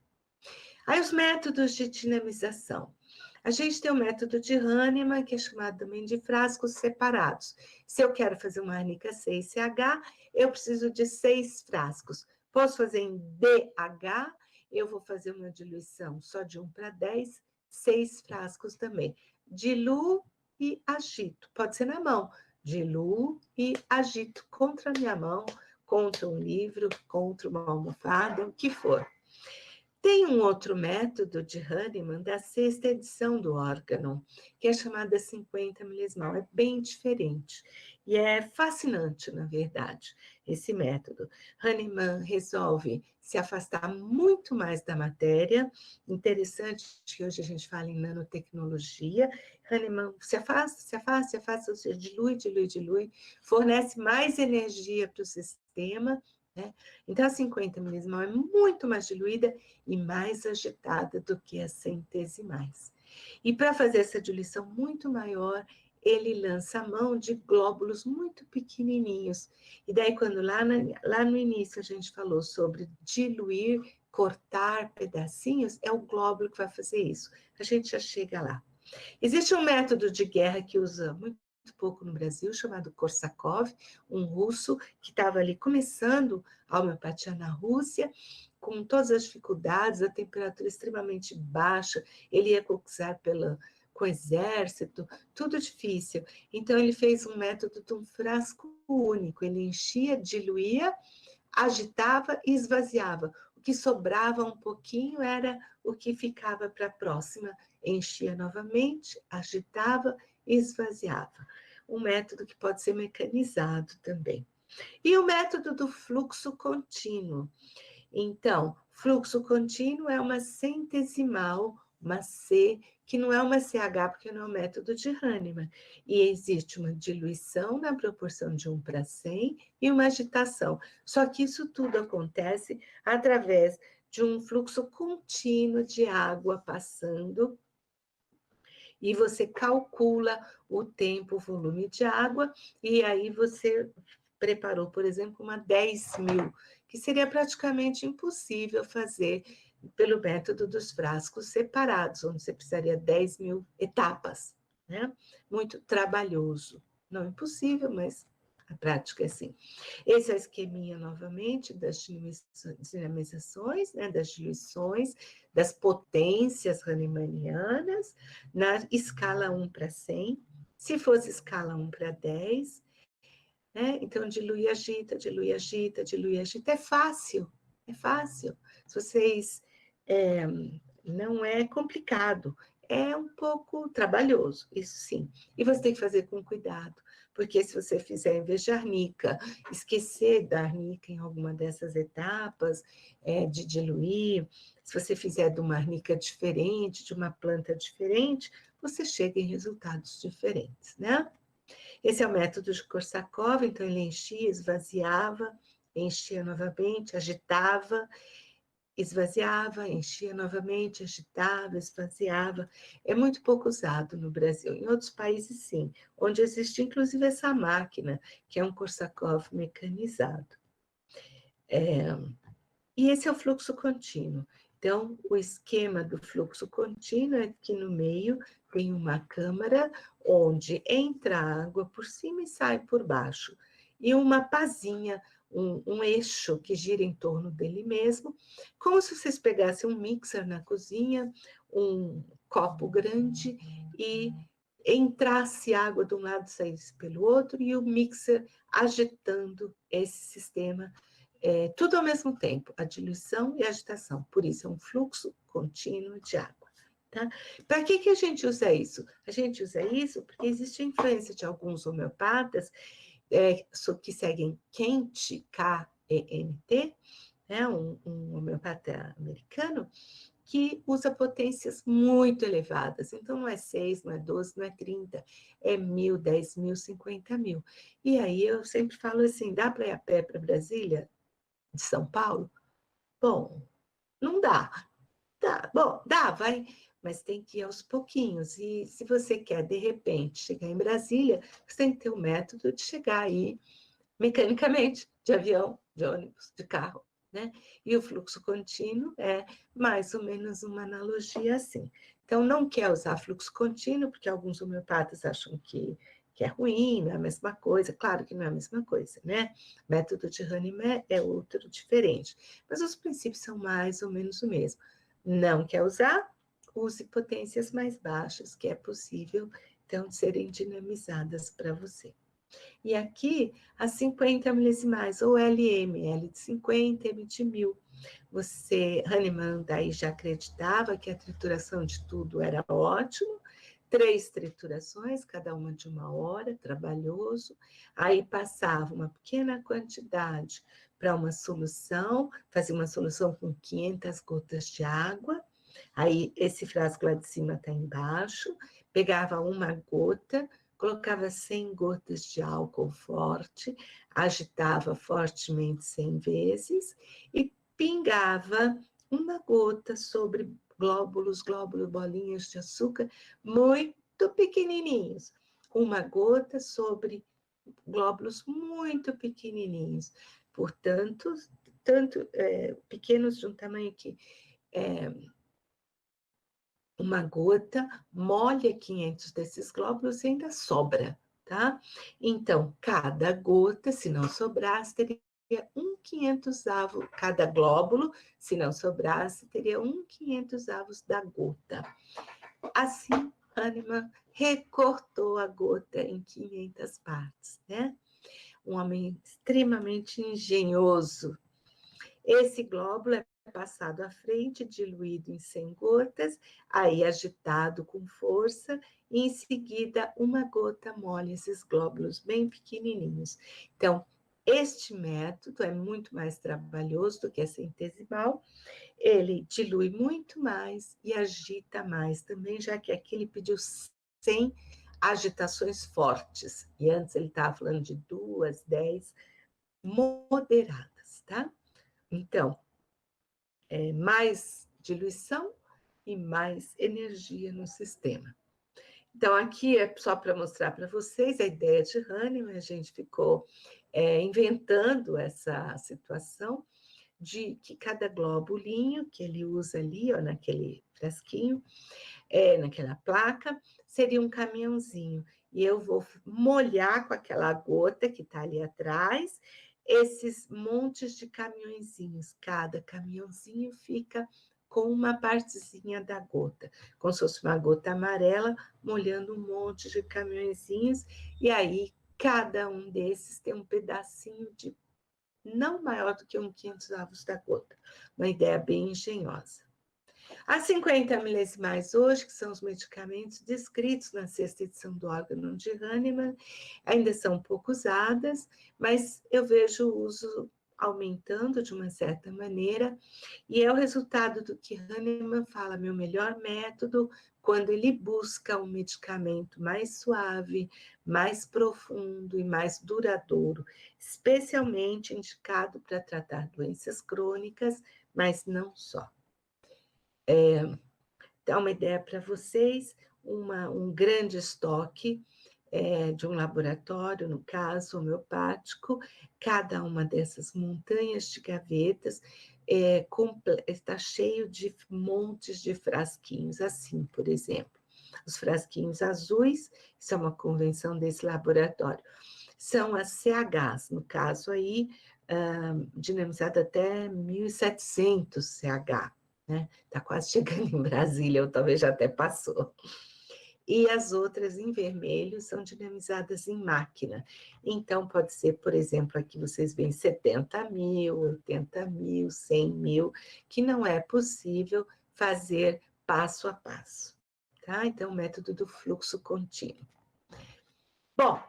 Speaker 2: Aí os métodos de dinamização. A gente tem o método de Hahnemann, que é chamado também de frascos separados. Se eu quero fazer uma arnica 6CH, eu preciso de 6 frascos. Posso fazer em DH, eu vou fazer uma diluição só de 1 para 10, 6 frascos também. Diluo e agito. Pode ser na mão. Diluo e agito contra a minha mão, contra um livro, contra uma almofada, o que for. Tem um outro método de Hahnemann da 6ª edição do órgão, que é chamada 50 milesimal. É bem diferente e é fascinante, na verdade, esse método. Hahnemann resolve se afastar muito mais da matéria. Interessante que hoje a gente fala em nanotecnologia. Hahnemann se afasta, se afasta, se afasta, ou seja, dilui, dilui, dilui, fornece mais energia para o sistema, né? Então, a 50 milesimal é muito mais diluída e mais agitada do que as centesimais. E para fazer essa diluição muito maior, ele lança a mão de glóbulos muito pequenininhos. E daí, quando lá no início a gente falou sobre diluir, cortar pedacinhos, é o glóbulo que vai fazer isso. A gente já chega lá. Existe um método de guerra que usa muito pouco no Brasil, chamado Korsakov, um russo que estava ali começando a homeopatia na Rússia, com todas as dificuldades, a temperatura extremamente baixa, ele ia conquistar com o exército, tudo difícil. Então, ele fez um método de um frasco único, ele enchia, diluía, agitava e esvaziava. O que sobrava um pouquinho era o que ficava para a próxima. Enchia novamente, agitava e esvaziava. Um método que pode ser mecanizado também. E o método do fluxo contínuo. Então, fluxo contínuo é uma centesimal, uma C, que não é uma CH, porque não é o método de Hahnemann. E existe uma diluição na proporção de 1 para 100 e uma agitação. Só que isso tudo acontece através de um fluxo contínuo de água passando, e você calcula o tempo, o volume de água, e aí você preparou, por exemplo, uma 10.000, que seria praticamente impossível fazer pelo método dos frascos separados, onde você precisaria 10.000 etapas, né? Muito trabalhoso. Não impossível, mas a prática é assim. Esse é o esqueminha, novamente, das dinamizações, né, das diluições, das potências hahnemannianas, na escala 1 para 100. Se fosse escala 1 para 10, né? Então, dilui, agita, dilui, agita, dilui, agita. É fácil, é fácil. Se vocês... não é complicado, é um pouco trabalhoso, isso sim. E você tem que fazer com cuidado, porque se você fizer em vez de arnica, esquecer da arnica em alguma dessas etapas, de diluir, se você fizer de uma arnica diferente, de uma planta diferente, você chega em resultados diferentes, né? Esse é o método de Korsakov, então ele enchia, esvaziava, enchia novamente, agitava, esvaziava, enchia novamente, agitava, esvaziava. É muito pouco usado no Brasil. Em outros países, sim, onde existe inclusive essa máquina, que é um Korsakov mecanizado. E esse é o fluxo contínuo. Então, o esquema do fluxo contínuo é que no meio tem uma câmara onde entra água por cima e sai por baixo, e uma pazinha, um eixo que gira em torno dele mesmo, como se vocês pegassem um mixer na cozinha, um copo grande, e entrasse água de um lado e saísse pelo outro, e o mixer agitando esse sistema tudo ao mesmo tempo, a diluição e a agitação. Por isso, é um fluxo contínuo de água. Tá? Para que a gente usa isso? A gente usa isso porque existe a influência de alguns homeopatas que seguem Kent, K-E-N-T, né? um homeopata americano, que usa potências muito elevadas. Então, não é 6, não é 12, não é 30, é 1.000, 10.000, 50.000. E aí eu sempre falo assim, dá para ir a pé para Brasília, de São Paulo? Bom, não dá. Bom, dá, vai, mas tem que ir aos pouquinhos. E se você quer, de repente, chegar em Brasília, você tem que ter um método de chegar aí mecanicamente, de avião, de ônibus, de carro, né? E o fluxo contínuo é mais ou menos uma analogia assim. Então, não quer usar fluxo contínuo, porque alguns homeopatas acham que é ruim, não é a mesma coisa. Claro que não é a mesma coisa, né? O método de Hahnemann é outro diferente, mas os princípios são mais ou menos o mesmo. Não quer usar? Use potências mais baixas, que é possível, então, de serem dinamizadas para você. E aqui, as 50 milesimais, ou LM, L de 50, M de 1000. Hahnemann daí já acreditava que a trituração de tudo era ótimo, 3 triturações, cada uma de 1 hora, trabalhoso, aí passava uma pequena quantidade para uma solução, fazia uma solução com 500 gotas de água, aí esse frasco lá de cima está embaixo, pegava uma gota, colocava 100 gotas de álcool forte, agitava fortemente 100 vezes e pingava uma gota sobre glóbulos, bolinhas de açúcar muito pequenininhos. Uma gota sobre glóbulos muito pequenininhos. Portanto, pequenos de um tamanho que uma gota molha 500 desses glóbulos e ainda sobra, tá? Então, cada gota, se não sobrasse, teria 1/500avo, cada glóbulo, se não sobrasse, teria 1/500avo da gota. Assim, Hahnemann recortou a gota em 500 partes, né? Um homem extremamente engenhoso. Esse glóbulo é passado à frente, diluído em 100 gotas, aí agitado com força, e em seguida uma gota molha esses glóbulos bem pequenininhos. Então, este método é muito mais trabalhoso do que a centesimal, ele dilui muito mais e agita mais também, já que aqui ele pediu 100 agitações fortes, e antes ele estava falando de 2, 10 moderadas, tá? Então, mais diluição e mais energia no sistema. Então, aqui é só para mostrar para vocês a ideia de Hahnemann, a gente ficou inventando essa situação de que cada globulinho que ele usa ali, ó, naquele frasquinho, naquela placa, seria um caminhãozinho. E eu vou molhar com aquela gota que está ali atrás, esses montes de caminhõezinhos. Cada caminhãozinho fica com uma partezinha da gota, como se fosse uma gota amarela, molhando um monte de caminhõezinhos, e aí cada um desses tem um pedacinho de não maior do que 1/500avo da gota. Uma ideia bem engenhosa. As 50 milesimais hoje, que são os medicamentos descritos na 6ª edição do órgão de Hahnemann, ainda são pouco usadas, mas eu vejo o uso aumentando de uma certa maneira, e é o resultado do que Hahnemann fala, meu melhor método, quando ele busca um medicamento mais suave, mais profundo e mais duradouro, especialmente indicado para tratar doenças crônicas, mas não só. Dar uma ideia para vocês, um grande estoque de um laboratório, no caso, homeopático, cada uma dessas montanhas de gavetas está cheio de montes de frasquinhos, assim, por exemplo. Os frasquinhos azuis, isso é uma convenção desse laboratório, são as CHs, no caso aí, dinamizado até 1.700 CH, né? Está quase chegando em Brasília, ou talvez já até passou. e as outras em vermelho são dinamizadas em máquina. Então, pode ser, por exemplo, aqui vocês veem 70 mil, 80 mil, 100 mil, que não é possível fazer passo a passo. Tá? Então, o método do fluxo contínuo. Bom,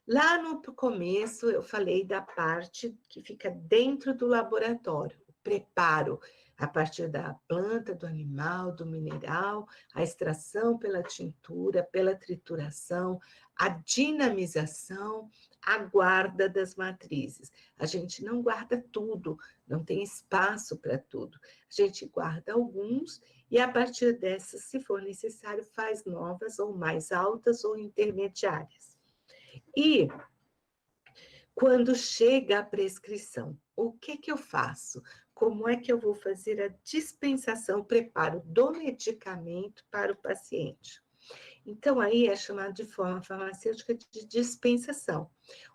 Speaker 2: lá no começo eu falei da parte que fica dentro do laboratório, o preparo, a partir da planta, do animal, do mineral, a extração pela tintura, pela trituração, a dinamização, a guarda das matrizes. A gente não guarda tudo, não tem espaço para tudo. A gente guarda alguns e, a partir dessas, se for necessário, faz novas ou mais altas ou intermediárias. E quando chega a prescrição, o que eu faço? Como é que eu vou fazer a dispensação, o preparo do medicamento para o paciente? Então, aí é chamado de forma farmacêutica de dispensação,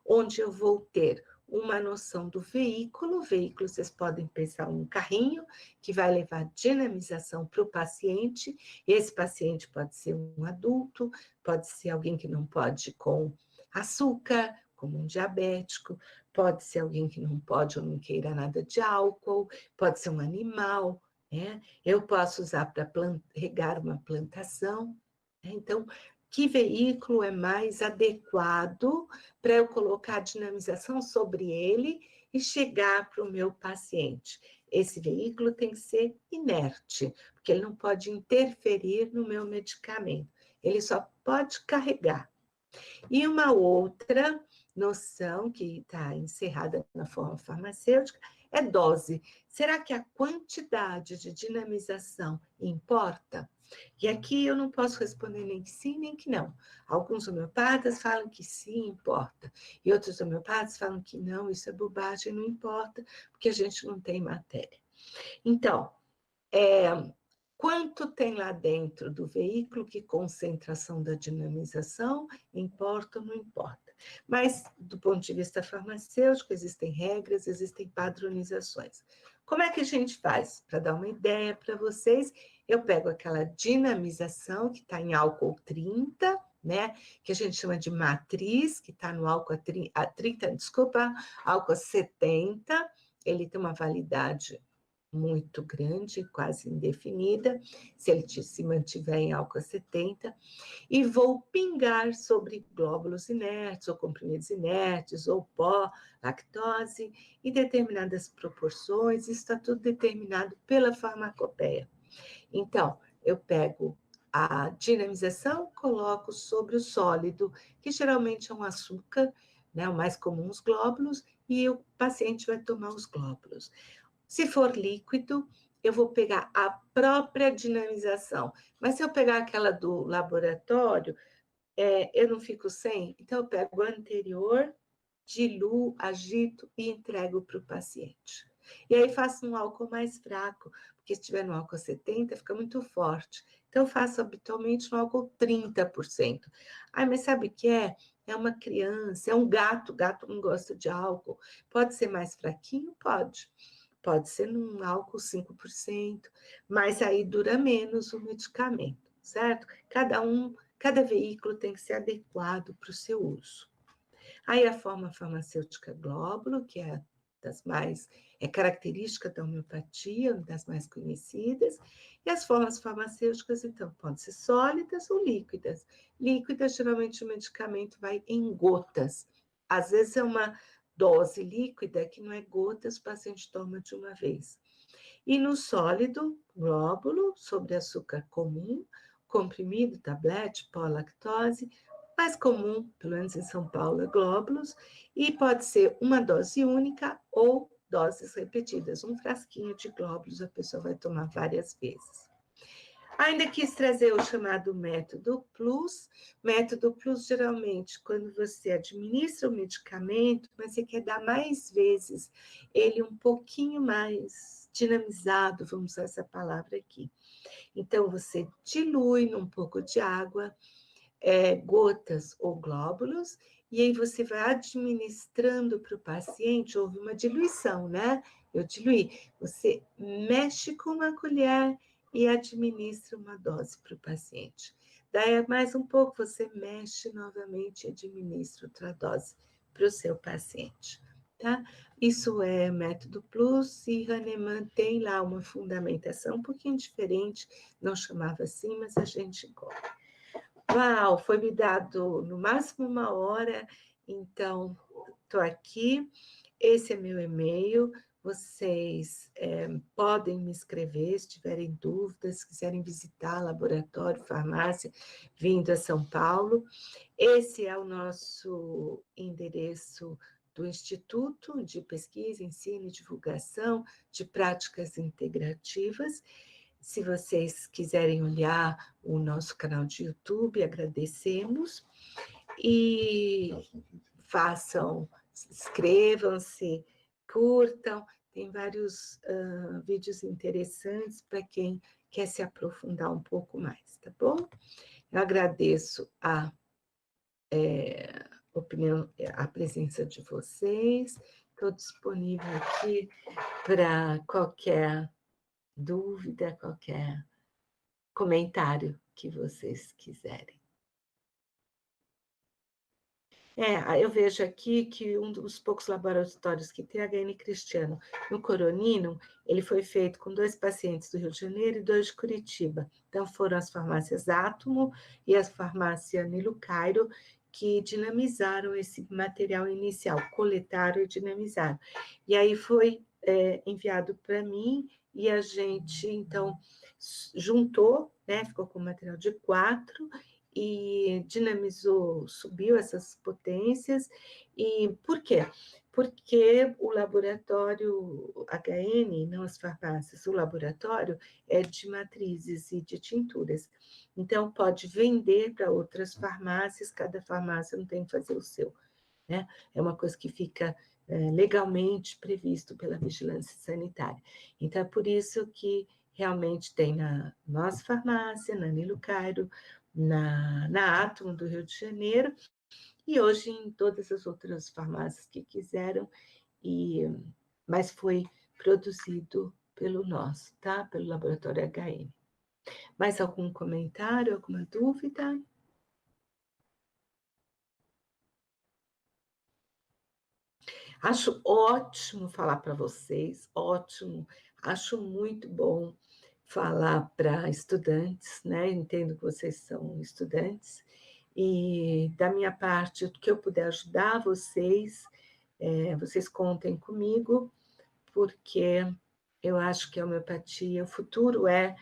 Speaker 2: onde eu vou ter uma noção do veículo. O veículo, vocês podem pensar um carrinho que vai levar dinamização para o paciente. Esse paciente pode ser um adulto, pode ser alguém que não pode com açúcar, como um diabético, pode ser alguém que não pode ou não queira nada de álcool, pode ser um animal, né? Eu posso usar para regar uma plantação. Então, que veículo é mais adequado para eu colocar a dinamização sobre ele e chegar para o meu paciente? Esse veículo tem que ser inerte, porque ele não pode interferir no meu medicamento, ele só pode carregar. E uma outra noção que está encerrada na forma farmacêutica é dose. Será que a quantidade de dinamização importa? E aqui eu não posso responder nem que sim, nem que não. Alguns homeopatas falam que sim, importa. E outros homeopatas falam que não, isso é bobagem, não importa, porque a gente não tem matéria. Então, quanto tem lá dentro do veículo, que concentração da dinamização, importa ou não importa. Mas, do ponto de vista farmacêutico, existem regras, existem padronizações. Como é que a gente faz? Para dar uma ideia para vocês, eu pego aquela dinamização que está em álcool 30, né? Que a gente chama de matriz, que está no álcool a 30, desculpa, álcool 70, ele tem uma validade muito grande, quase indefinida, se ele se mantiver em álcool 70, e vou pingar sobre glóbulos inertes, ou comprimidos inertes, ou pó, lactose, em determinadas proporções. Isso está tudo determinado pela farmacopeia. Então, eu pego a dinamização, coloco sobre o sólido, que geralmente é um açúcar, né, o mais comum, os glóbulos, e o paciente vai tomar os glóbulos. Se for líquido, eu vou pegar a própria dinamização. Mas se eu pegar aquela do laboratório, eu não fico sem? Então, eu pego o anterior, diluo, agito e entrego para o paciente. E aí faço um álcool mais fraco, porque se tiver no álcool 70, fica muito forte. Então, eu faço habitualmente no álcool 30%. Ah, mas sabe o que é? É uma criança, é um gato, gato não gosta de álcool. Pode ser mais fraquinho? Pode. Pode ser num álcool 5%, mas aí dura menos o medicamento, certo? Cada veículo tem que ser adequado para o seu uso. Aí a forma farmacêutica glóbulo, que é característica da homeopatia, uma das mais conhecidas, e as formas farmacêuticas, então, podem ser sólidas ou líquidas. Líquidas, geralmente o medicamento vai em gotas. Às vezes é uma dose líquida que não é gotas, o paciente toma de uma vez. E no sólido, glóbulo, sobre açúcar comum, comprimido, tablete, pó, lactose, mais comum, pelo menos em São Paulo, é glóbulos, e pode ser uma dose única ou doses repetidas. Um frasquinho de glóbulos a pessoa vai tomar várias vezes. Ainda quis trazer o chamado método plus. Método plus, geralmente, quando você administra o medicamento, mas você quer dar mais vezes ele um pouquinho mais dinamizado, vamos usar essa palavra aqui. Então, você dilui num pouco de água, gotas ou glóbulos, e aí você vai administrando para o paciente. Houve uma diluição, né? Eu diluí. Você mexe com uma colher e administra uma dose para o paciente. Daí, mais um pouco, você mexe novamente e administra outra dose para o seu paciente, tá? Isso é método Plus e Hahnemann tem lá uma fundamentação um pouquinho diferente, não chamava assim, mas a gente gosta. Uau, foi me dado no máximo 1 hora, então estou aqui. Esse é meu e-mail. Vocês podem me escrever se tiverem dúvidas, se quiserem visitar laboratório, farmácia, vindo a São Paulo. Esse é o nosso endereço do Instituto de Pesquisa, Ensino e Divulgação de Práticas Integrativas. Se vocês quiserem olhar o nosso canal de YouTube, agradecemos. E façam, inscrevam-se, curtam, tem vários vídeos interessantes para quem quer se aprofundar um pouco mais, tá bom? Eu agradeço a opinião, a presença de vocês, estou disponível aqui para qualquer dúvida, qualquer comentário que vocês quiserem. Eu vejo aqui que um dos poucos laboratórios que tem HN Cristiano no Coronino, ele foi feito com 2 pacientes do Rio de Janeiro e 2 de Curitiba. Então, foram as farmácias Átomo e a farmácia Nilo Cairo que dinamizaram esse material inicial, coletaram e dinamizaram. E aí foi enviado para mim e a gente, então, juntou, né, ficou com material de 4 e dinamizou, subiu essas potências. E por quê? Porque o laboratório HN, não as farmácias, o laboratório é de matrizes e de tinturas. Então, pode vender para outras farmácias, cada farmácia não tem que fazer o seu, né? É uma coisa que fica legalmente previsto pela vigilância sanitária. Então, é por isso que realmente tem na nossa farmácia, na Nilo Cairo, na Átomo do Rio de Janeiro, e hoje em todas as outras farmácias que quiseram, mas foi produzido pelo nosso, tá? Pelo laboratório HN. Mais algum comentário, alguma dúvida? Acho ótimo falar para vocês, ótimo. Acho muito bom falar para estudantes, né? Entendo que vocês são estudantes. E, da minha parte, o que eu puder ajudar vocês, vocês contem comigo, porque eu acho que a homeopatia, o futuro é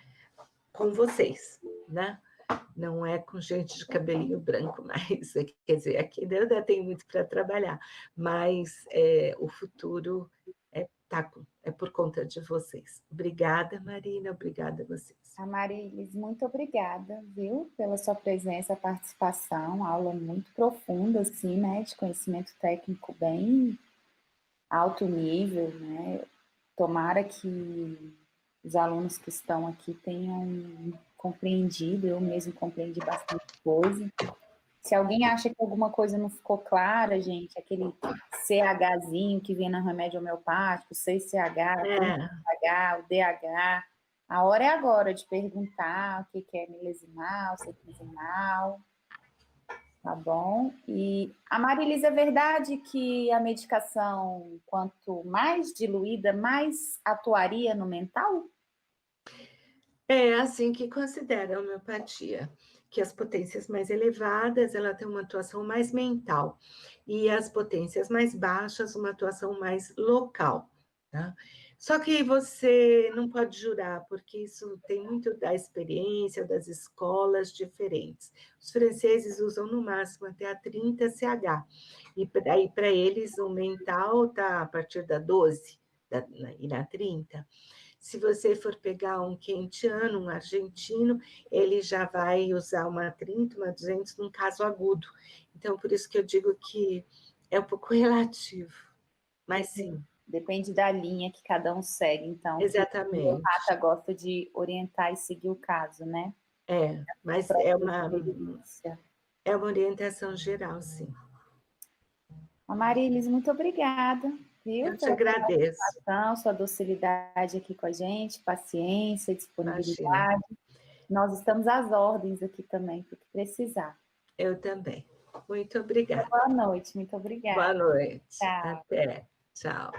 Speaker 2: com vocês, né? Não é com gente de cabelinho branco mais, quer dizer, aqui ainda tem muito para trabalhar, mas o futuro é por conta de vocês. Obrigada, Marina, obrigada a vocês.
Speaker 1: A Marilis, muito obrigada, viu, pela sua presença, participação, aula muito profunda, assim, né, de conhecimento técnico bem alto nível, né, tomara que os alunos que estão aqui tenham compreendido, eu mesmo compreendi bastante coisa. Se alguém acha que alguma coisa não ficou clara, gente, aquele CHzinho que vem no remédio homeopático, 6CH, 5CH, o DH, a hora é agora de perguntar o que é milesimal, centesimal, tá bom? E a Marilis, é verdade que a medicação, quanto mais diluída, mais atuaria no mental?
Speaker 2: É assim que considera a homeopatia, que as potências mais elevadas, ela tem uma atuação mais mental, e as potências mais baixas, uma atuação mais local, tá? Só que você não pode jurar, porque isso tem muito da experiência das escolas diferentes. Os franceses usam no máximo até a 30 CH, e aí para eles o mental está a partir da 12, e na 30. Se você for pegar um quentiano, um argentino, ele já vai usar uma 30, uma 200 num caso agudo. Então, por isso que eu digo que é um pouco relativo, mas sim.
Speaker 1: Depende da linha que cada um segue, então.
Speaker 2: Exatamente.
Speaker 1: O homeopata gosta de orientar e seguir o caso, né?
Speaker 2: Mas é uma orientação geral, sim.
Speaker 1: Marilis, muito obrigada, viu?
Speaker 2: Eu te agradeço.
Speaker 1: Sua docilidade aqui com a gente, paciência, disponibilidade.
Speaker 2: Imagina.
Speaker 1: Nós estamos às ordens aqui também, para o que precisar.
Speaker 2: Eu também. Muito obrigada.
Speaker 1: Boa noite, muito
Speaker 2: Boa
Speaker 1: obrigada.
Speaker 2: noite.
Speaker 1: Tchau.
Speaker 2: Até. Tchau.